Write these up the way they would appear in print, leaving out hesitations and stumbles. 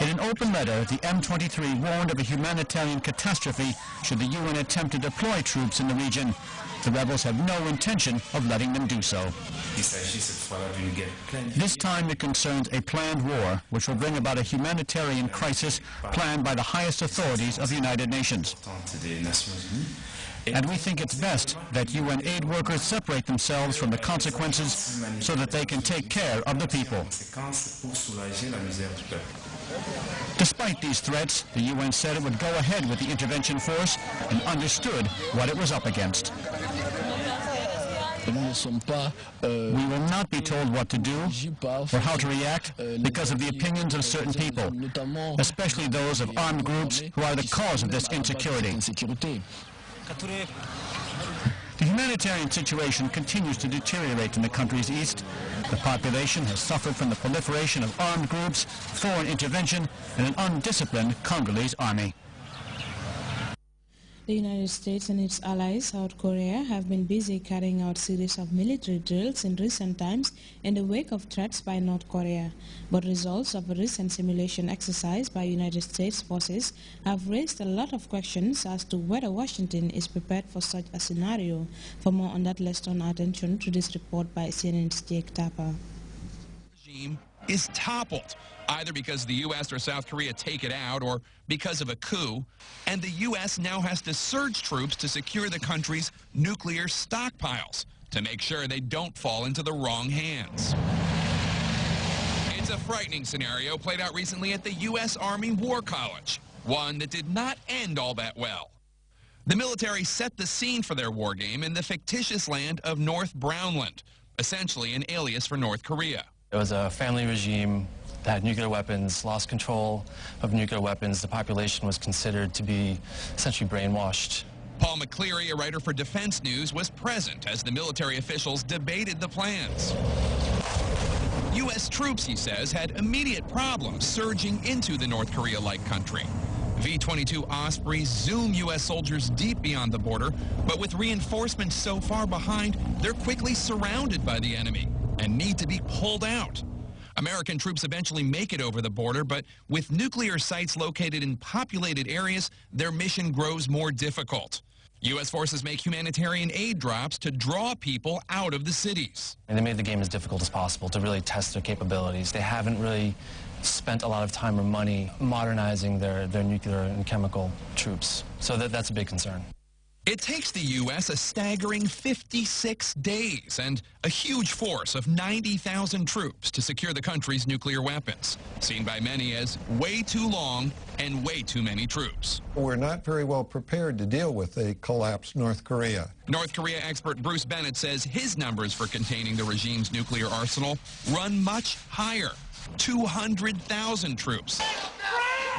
In an open letter, the M23 warned of a humanitarian catastrophe should the UN attempt to deploy troops in the region. The rebels have no intention of letting them do so. This time it concerns a planned war, which will bring about a humanitarian crisis planned by the highest authorities of the United Nations. And we think it's best that UN aid workers separate themselves from the consequences so that they can take care of the people. Despite these threats, the UN said it would go ahead with the intervention force and understood what it was up against. We will not be told what to do or how to react because of the opinions of certain people, especially those of armed groups who are the cause of this insecurity. The humanitarian situation continues to deteriorate in the country's east. The population has suffered from the proliferation of armed groups, foreign intervention, and an undisciplined Congolese army. The United States and its allies, South Korea, have been busy carrying out a series of military drills in recent times in the wake of threats by North Korea. But results of a recent simulation exercise by United States forces have raised a lot of questions as to whether Washington is prepared for such a scenario. For more on that, let's turn our attention to this report by CNN's Jake Tapper. The regime is toppled, either because the U.S. or South Korea take it out or because of a coup, and the U.S. now has to surge troops to secure the country's nuclear stockpiles to make sure they don't fall into the wrong hands. It's a frightening scenario played out recently at the U.S. Army War College, one that did not end all that well. The military set the scene for their war game in the fictitious land of North Brownland, essentially an alias for North Korea. It was a family regime that had nuclear weapons, lost control of nuclear weapons. The population was considered to be essentially brainwashed. Paul McCleary, a writer for Defense News, was present as the military officials debated the plans. U.S. troops, he says, had immediate problems surging into the North Korea-like country. V-22 Ospreys zoom U.S. soldiers deep beyond the border, but with reinforcements so far behind, they're quickly surrounded by the enemy and need to be pulled out. American troops eventually make it over the border, but with nuclear sites located in populated areas, their mission grows more difficult. U.S. forces make humanitarian aid drops to draw people out of the cities. And they made the game as difficult as possible to really test their capabilities. They haven't really spent a lot of time or money modernizing their nuclear and chemical troops. So that's a big concern. It takes the U.S. a staggering 56 days and a huge force of 90,000 troops to secure the country's nuclear weapons, seen by many as way too long and way too many troops. We're not very well prepared to deal with a collapsed North Korea. North Korea expert Bruce Bennett says his numbers for containing the regime's nuclear arsenal run much higher, 200,000 troops.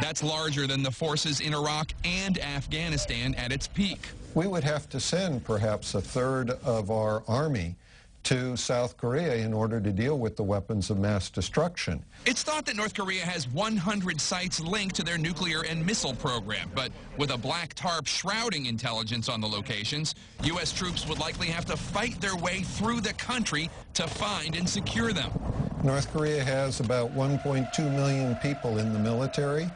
That's larger than the forces in Iraq and Afghanistan at its peak. We would have to send perhaps a third of our army to South Korea in order to deal with the weapons of mass destruction. It's thought that North Korea has 100 sites linked to their nuclear and missile program, but with a black tarp shrouding intelligence on the locations, U.S. troops would likely have to fight their way through the country to find and secure them. North Korea has about 1.2 million people in the military.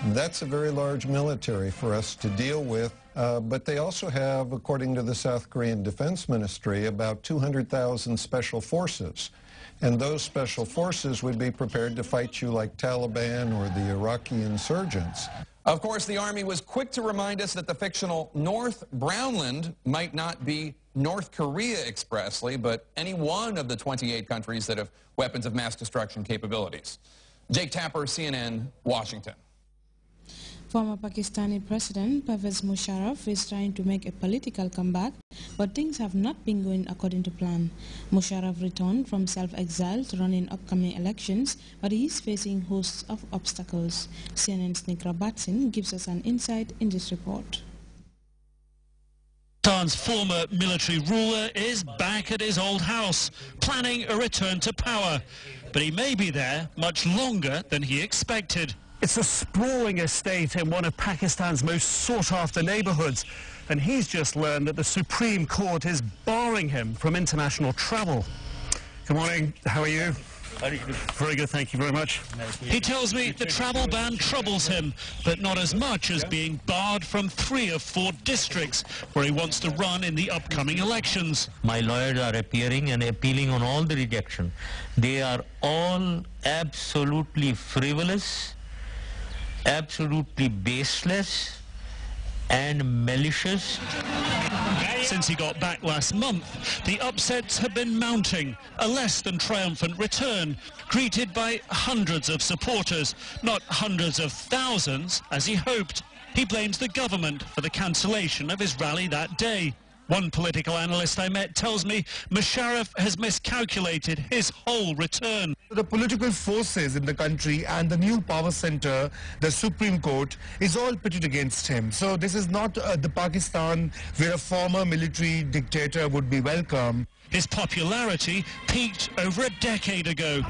That's a very large military for us to deal with, but they also have, according to the South Korean Defense Ministry, about 200,000 special forces. And those special forces would be prepared to fight you like Taliban or the Iraqi insurgents. Of course, the Army was quick to remind us that the fictional North Brownland might not be North Korea expressly, but any one of the 28 countries that have weapons of mass destruction capabilities. Jake Tapper, CNN, Washington. Former Pakistani President Pervez Musharraf is trying to make a political comeback, but things have not been going according to plan. Musharraf returned from self-exile to run in upcoming elections, but he is facing hosts of obstacles. CNN's Nick Rabatsin gives us an insight in this report. Pakistan's former military ruler is back at his old house, planning a return to power. But he may be there much longer than he expected. It's a sprawling estate in one of Pakistan's most sought-after neighborhoods, and he's just learned that the Supreme Court is barring him from international travel. Good morning. How are you? Very good, thank you very much. He tells me the travel ban troubles him, but not as much as being barred from 3 of 4 districts where he wants to run in the upcoming elections. My lawyers are appearing and appealing on all the rejection. They are all absolutely frivolous, absolutely baseless, and malicious. Since he got back last month, the upsets have been mounting, a less than triumphant return, greeted by hundreds of supporters, not hundreds of thousands, as he hoped. He blames the government for the cancellation of his rally that day. One political analyst I met tells me Musharraf has miscalculated his whole return. The political forces in the country and the new power center, the Supreme Court, is all pitted against him. So this is not the Pakistan where a former military dictator would be welcome. His popularity peaked over a decade ago.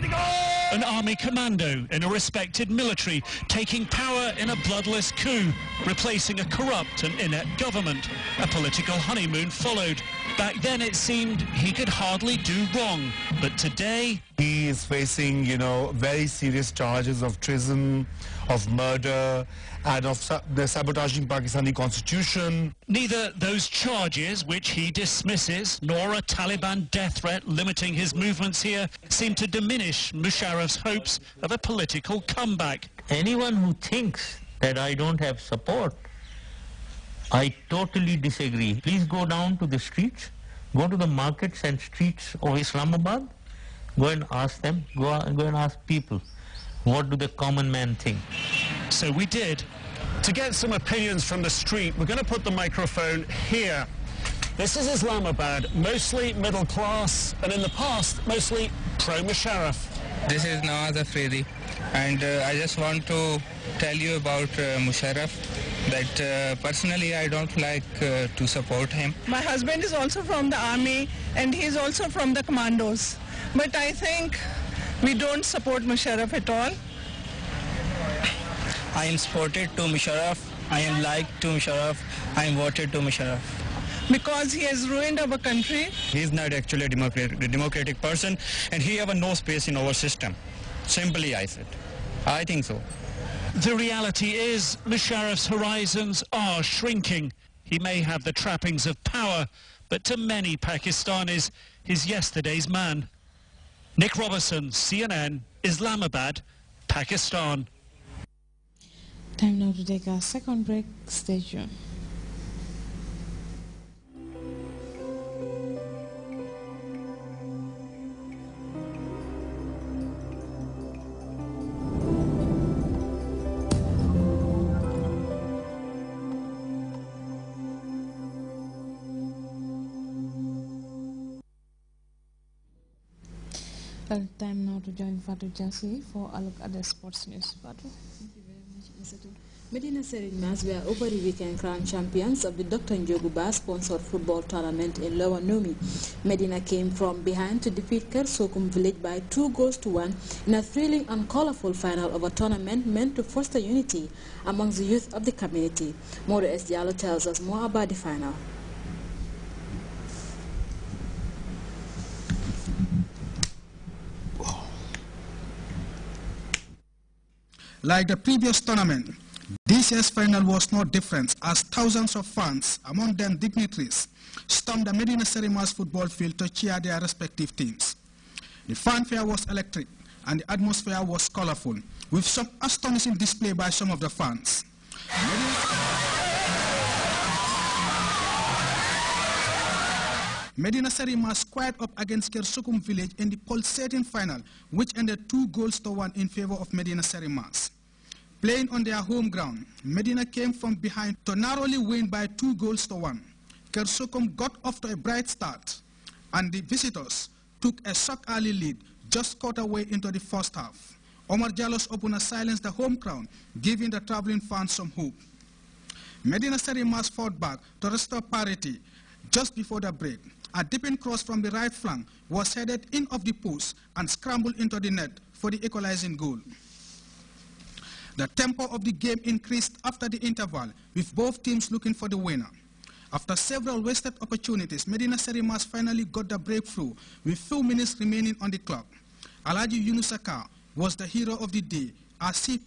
An army commando in a respected military, taking power in a bloodless coup, replacing a corrupt and inept government. A political honeymoon followed. Back then it seemed he could hardly do wrong. But today... he is facing, very serious charges of treason, of murder, and of the sabotaging Pakistani constitution. Neither those charges, which he dismisses, nor a Taliban death threat limiting his movements here, seem to diminish Musharraf's hopes of a political comeback. Anyone who thinks that I don't have support, I totally disagree. Please go down to the streets, go to the markets and streets of Islamabad, go and ask them, go and ask people, what do the common man think? So we did. To get some opinions from the street, we're going to put the microphone here. This is Islamabad, mostly middle class, and in the past, mostly pro-Musharraf. This is Nawaz Afridi, and I just want to tell you about Musharraf, that personally I don't like to support him. My husband is also from the army, and he's also from the commandos. But I think we don't support Musharraf at all. I am supported to Musharraf, I am liked to Musharraf, I am voted to Musharraf. Because he has ruined our country. He is not actually a democratic person, and he have no space in our system. Simply I said. I think so. The reality is Musharraf's horizons are shrinking. He may have the trappings of power, but to many Pakistanis, he's yesterday's man. Nick Robertson, CNN, Islamabad, Pakistan. Time now to take our second break. Stay tuned. Well, time now to join Fatou Jassi for a look at the sports news. Fatou. Thank you very much, Mr. Medina Serimas were over the weekend crowned champions of the Dr. Njoguba sponsored football tournament in Lower Numi. Medina came from behind to defeat Kersokum village by 2-1 in a thrilling and colorful final of a tournament meant to foster unity amongst the youth of the community. Moro S. Diallo tells us more about the final. Like the previous tournament, this year's final was no different as thousands of fans, among them dignitaries, stormed the Medina Serimas football field to cheer their respective teams. The fanfare was electric and the atmosphere was colorful, with some astonishing display by some of the fans. Medina Serimas squared up against Kersokum village in the pulsating final, which ended 2-1 in favor of Medina Serimas. Playing on their home ground, Medina came from behind to narrowly win by 2-1. Kersokum got off to a bright start, and the visitors took a shock early lead just quarter way into the first half. Omar Jallo's opener silenced the home crowd, giving the traveling fans some hope. Medina Serimas fought back to restore parity just before the break. A dipping cross from the right flank was headed in off the post and scrambled into the net for the equalizing goal. The tempo of the game increased after the interval, with both teams looking for the winner. After several wasted opportunities, Medina Serimas finally got the breakthrough with few minutes remaining on the clock. Alhaji Yunusaka was the hero of the day as he